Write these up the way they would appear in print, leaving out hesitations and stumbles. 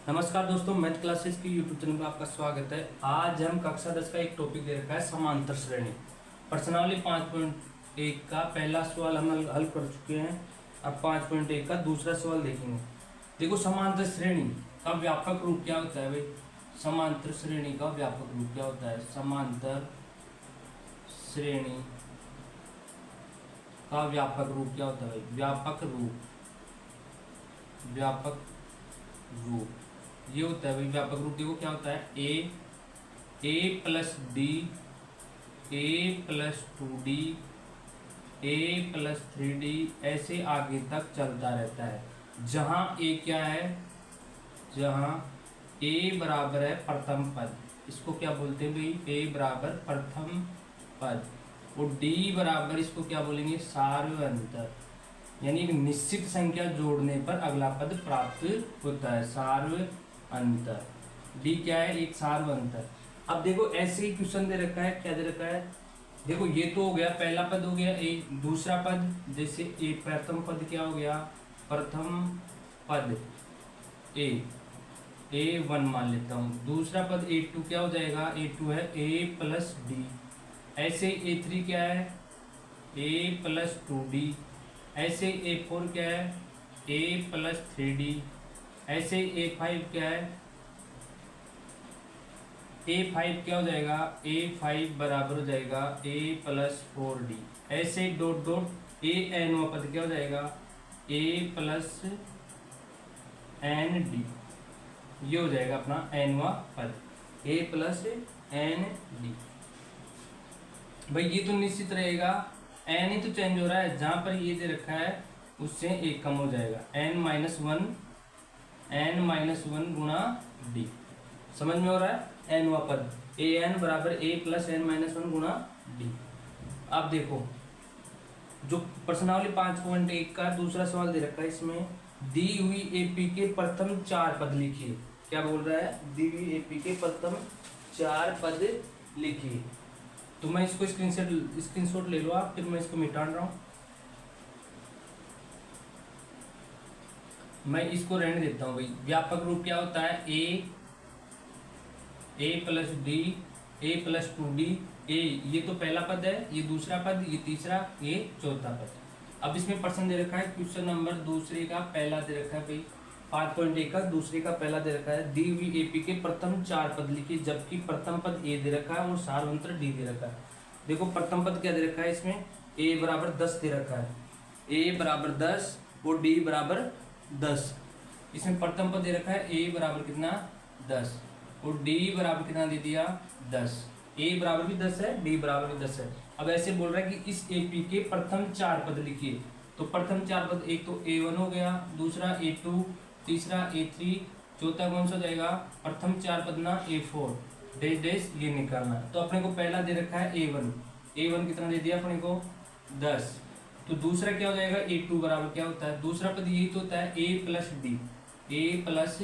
नमस्कार दोस्तों, math classes की यूट्यूब चैनल पर आपका स्वागत है। आज हम कक्षा 10 का एक टॉपिक दे रखा है समांतर श्रेणी। प्रश्नावली 5.1 का पहला सवाल हम हल कर चुके हैं। अब 5.1 का दूसरा सवाल देखेंगे। देखो, समांतर श्रेणी का व्यापक रूप क्या होता है भाई? समांतर श्रेणी का व्यापक रूप क्या होता है? समांतर श्रेणी का व्यापक रूप क्या होता है भाई? व्यापक रूप ये होता है भाई। व्यापक रूप देखो क्या होता है? ए प्लस डी, ए प्लस 2d, ए प्लस 3d, ऐसे आगे तक चलता रहता है। जहां ए क्या है? जहां ए बराबर है प्रथम पद, इसको क्या बोलते हैं भाई? ए बराबर प्रथम पद। और डी बराबर इसको क्या बोलेंगे? सार्वअंतर। यानी एक निश्चित संख्या जोड़ने पर अगला पद प्राप्त होता है, सार्वअंतर। डी क्या है? एक सार्वअंतर। अब देखो, ऐसे ही क्वेश्चन दे रखा है। क्या दे रखा है? देखो, ये तो हो गया पहला पद हो गया ए, दूसरा पद जैसे ए प्रथम पद क्या हो गया? प्रथम पद ए1 मान लेता हूँ। दूसरा पद ए2 क्या हो जाएगा? ए2 है ए प्लस डी। ऐसे ए3 क्या है? ए प्लस 2d। ऐसे A4 क्या है? A plus 3d। ऐसे A5 क्या है? A5 क्या हो जाएगा? A5 बराबर हो जाएगा A प्लस 4d। ऐसे डॉट डॉट AN पद क्या हो जाएगा? A plus ND। ये हो जाएगा अपना nवा पद, A प्लस ND। भाई ये तो निश्चित रहेगा, एन ही तो चेंज हो रहा है। जहां पर ये दे रखा है उससे एक कम हो जाएगा, n माइनस वन गुणा डी। समझ में हो रहा है? एन वा पद ए एन बराबर ए प्लस एन माइनस वन गुणा डी। अब देखो, जो प्रश्नावली 5.1 का दूसरा सवाल दे रखा है, इसमें दी हुई एपी के प्रथम 4 पद लिखिए। क्या बोल रहा है? दी हुई एपी के प्रथम 4 पद लिखिए। तो मैं इसको स्क्रीनशॉट ले लो आप, फिर मैं इसको मिटा रहा हूं। मैं इसको रहने देता हूं भाई। व्यापक रूप क्या होता है? ए प्लस डी, ए प्लस 2d। ए ये तो पहला पद है, ये दूसरा पद, ये तीसरा, ये चौथा पद। अब इसमें प्रश्न दे रखा है, क्वेश्चन नंबर दूसरे का पहला दे रखा है भाई। 5.1 का दूसरे का पहला दे रखा है, दी हुई एपी के प्रथम 4 पद लिखिए, जबकि प्रथम पद ए दे रखा है और सार्वंतर डी दे रखा है। देखो, प्रथम पद क्या दे रखा है? इसमें ए बराबर 10 दे रखा है, ए बराबर 10 और डी बराबर 10। इसमें प्रथम पद दे रखा है ए बराबर कितना? 10 और डी बराबर कितना दे दिया? 10। ए बराबर भी 10 है, डी बराबर भी 10 है। अब ऐसे बोल रहा है कि इस एपी के प्रथम 4 पद लिखिए। तो प्रथम 4 पद, एक तो A1 हो गया, दूसरा A2, तीसरा A3, चौथा कौन सा हो जाएगा? प्रथम 4 पद ना A4 डैश डैश ये निकालना। तो अपने को पहला दे रखा है A1, A1 कितना दे दिया अपने को? 10। तो दूसरा क्या हो जाएगा? A2 बराबर क्या होता है? दूसरा पद यही तो होता है A plus D, A plus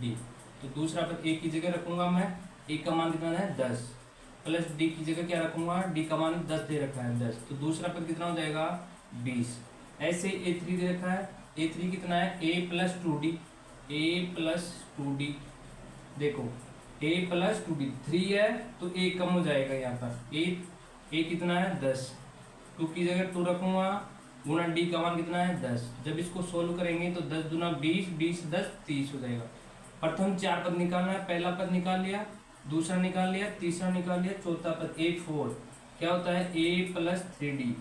D. तो दूसरा पद A की जगह रखूंगा मैं, A का मान कितना है? 10, प्लस D की जगह क्या रखूंगा? D का मान 10 दे रखा है, 10। तो दूसरा पद कितना हो जाएगा? 20। ऐसे A3 दे रखा है, A3 कितना है? A plus 2d, A plus 2d। देखो, A प्लस 2d 3 है तो A कम हो जाएगा यहाँ पर। A कितना है? 10। 2 की जगह 2 रखूंगा, गुणा D का मान कितना है? 10। जब इसको सोल्व करेंगे तो 10 दूना 20, 20 10 30 हो जाएगा। प्रथम 4 पद निकालना है, पहला पद निकाल लिया, दूसरा निकाल लिया, तीसरा निकाल लिया, चौथा पद A4 क्या होता है? A plus 3d।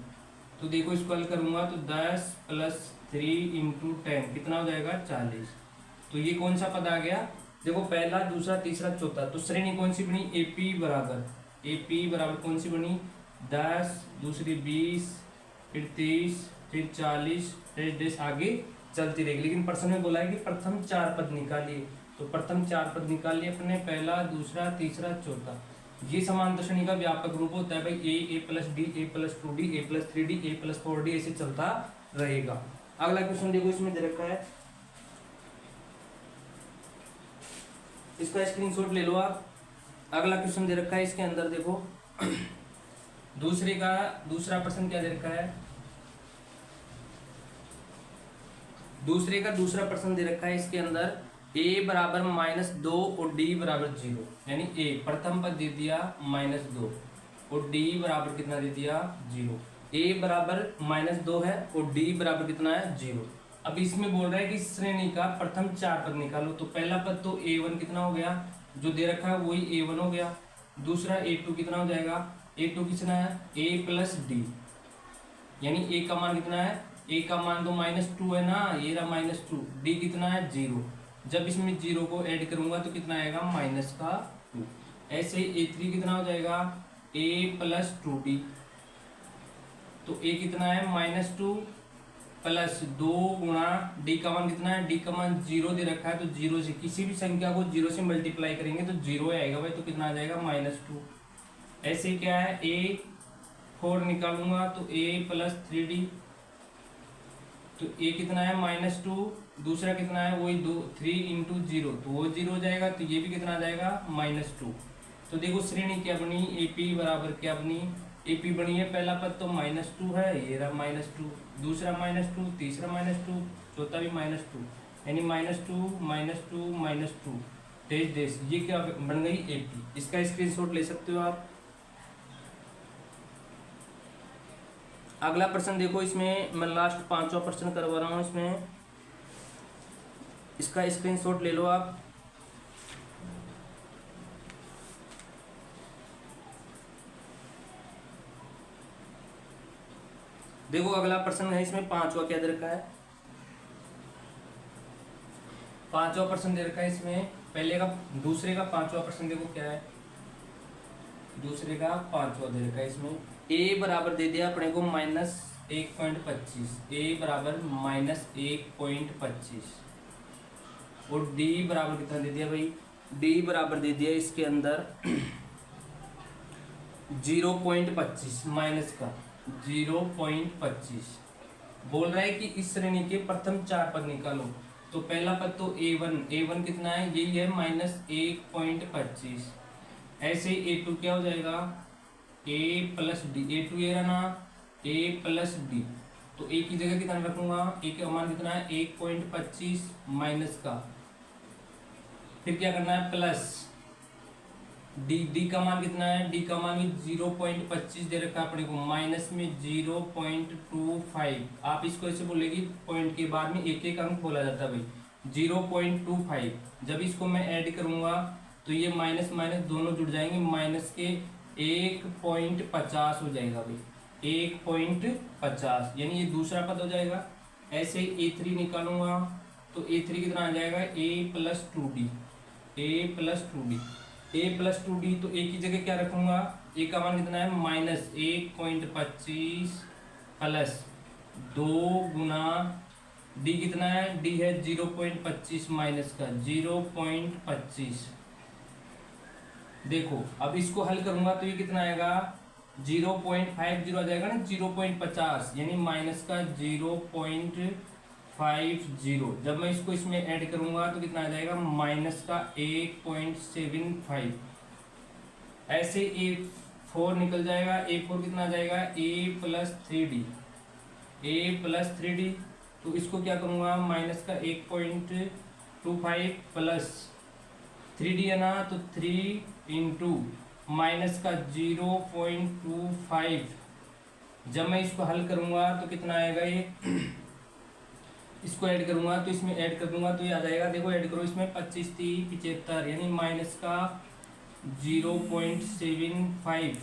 तो देखो, इसको हल करूंगा तो 10 प्लस 3 इंटू 10 कितना हो जाएगा? 40। तो ये कौन सा पद आ गया? देखो, पहला, दूसरा, तीसरा, चौथा। तो श्रेणी कौन सी बनी? AP बराबर कौन सी बनी? 10, दूसरी 20, फिर 30, फिर 40, फिर आगे चलती रहेगी। लेकिन प्रश्न में बोला है कि प्रथम 4 पद निकालिए। तो प्रथम 4 पद निकाल लिए अपने, पहला, दूसरा, तीसरा, चौथा। ये समांतर श्रेणी का व्यापक रूप होता है भाई। ए प्लस डी, ए प्लस 2d, ए प्लस 3d, ए प्लस 4d, ऐसे चलता रहेगा। अगला क्वेश्चन देखो, इसमें दे रखा है, इसका स्क्रीनशॉट ले लो आप। अगला क्वेश्चन दे रखा है, इसके अंदर देखो दूसरे का दूसरा प्रश्न क्या दे रखा है? दूसरे का दूसरा प्रश्न दे रखा है, इसके अंदर ए बराबर -2 और डी बराबर 0, यानी ए प्रथम पद दे दिया -2 और डी बराबर कितना दे दिया 0। ए बराबर -2 है और डी बराबर कितना है 0। अब इसमें बोल रहा है कि श्रेणी का प्रथम 4 पद निकालो। तो पहला पद तो a1 कितना हो गया, जो दे रखा है वही a1 हो गया। दूसरा a2 कितना हो जाएगा, a2 कितना है a प्लस डी, यानी a का मान कितना है, a का मान तो -2 है ना, ये रहा -2, डी कितना है 0। जब इसमें 0 को ऐड करूंगा तो कितना आएगा -2। ऐसे a3 कितना हो जाएगा a प्लस 2d, तो a कितना है -2 प्लस 2 गुणा d का मान कितना है, d का मान 0 दे रखा है, तो 0 से किसी भी संख्या को 0 से मल्टीप्लाई करेंगे तो 0 आएगा भाई, तो कितना आ जाएगा -2। ऐसे क्या है a4 निकालूंगा तो a प्लस 3d, तो a कितना है -2, दूसरा कितना है वही 3 इंटू 0, तो वो 0 हो जाएगा, तो ये भी कितना आ जाएगा -2। तो देखो श्रेणी क्या बनी, AP बराबर क्या बनी, AP बनी है पहला पद तो -2 है, ये रहा -2, दूसरा -2, तीसरा -2, चौथा भी -2, यानी -2 डेश, ये क्या बन गई AP। इसका स्क्रीनशॉट ले सकते हो आप। अगला प्रश्न देखो, इसमें मैं लास्ट 5वां प्रश्न करवा रहा हूँ, इसमें इसका स्क्रीनशॉट ले लो आप। देखो अगला प्रश्न है, इसमें 5वां क्या दे रखा है, 5वां प्रश्न दे रखा है इसमें। पहले का दूसरे का 5वां प्रश्न देखो क्या है, दूसरे का 5वां दे रखा है इसमें। a बराबर दे दिया अपने को -1.25, a बराबर -1.25 और d बराबर कितना दे दिया भाई, d बराबर दे दिया इसके अंदर 0.25 माइनस का 0.25। बोल रहा है कि इस श्रेणी के प्रथम 4 पद निकालो। तो पहला पद तो a1 कितना है, यही है -1.25। ऐसे a2 क्या हो जाएगा, a प्लस डी, a2 ये रहा ना a प्लस डी, तो a की जगह कितना रखूंगा, a का मान कितना है 1.25 माइनस का, फिर क्या करना है प्लस डी का मान कितना है, डी का मान 0.25 दे रखा है अपने को, माइनस में 0.25। आप इसको ऐसे बोलेगी, पॉइंट के बाद में एक एक अंक बोला जाता है भाई, 0.25। जब इसको मैं ऐड करूंगा तो ये माइनस माइनस दोनों जुड़ जाएंगे, माइनस के 1.50 हो जाएगा भाई, 1.50, यानी ये दूसरा पद हो जाएगा। ऐसे a3 निकालूंगा तो a3 कितना आ जाएगा a plus 2d, a plus 2d, तो a की जगह क्या रखूंगा, a का मान कितना है -1.25 प्लस 2 गुना d कितना है, d है 0.25 माइनस का 0.25। देखो अब इसको हल करूंगा तो ये कितना आएगा 0.50 आ जाएगा ना, 0.50 यानी माइनस का 0.50। जब मैं इसको इसमें ऐड करूंगा तो कितना आ जाएगा माइनस का 1.75। ऐसे a4 निकल जाएगा, a4 कितना आ जाएगा a प्लस 3d, तो इसको क्या करूंगा माइनस का 1.25 प्लस 3d है ना, तो 3 इंटू माइनस का 0.25। जब मैं इसको हल करूंगा तो कितना आएगा, ये इसको ऐड करूंगा तो इसमें ऐड कर दूंगा तो ये आ जाएगा, देखो ऐड करो इसमें 25 3 75, यानी माइनस का 0.75।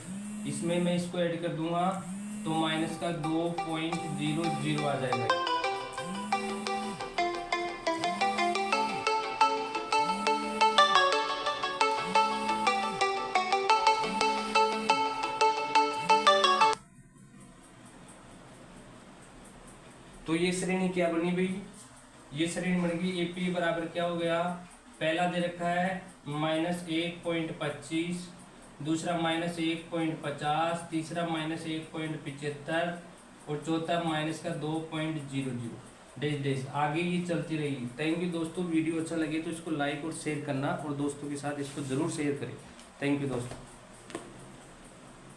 इसमें मैं इसको ऐड कर दूंगा तो माइनस का 2.00 आ जाएगा। तो ये श्रेणी क्या बनी भाई, ये श्रेणी बन गई AP बराबर क्या हो गया, पहला दे रखा है -1.25, दूसरा -1.50, तीसरा -1.75 और चौथा माइनस का 2.00 डेश। आगे ये चलती रहेगी। थैंक यू दोस्तों, वीडियो अच्छा लगे तो इसको लाइक और शेयर करना और दोस्तों के साथ इसको जरूर शेयर करें। थैंक यू दोस्तों।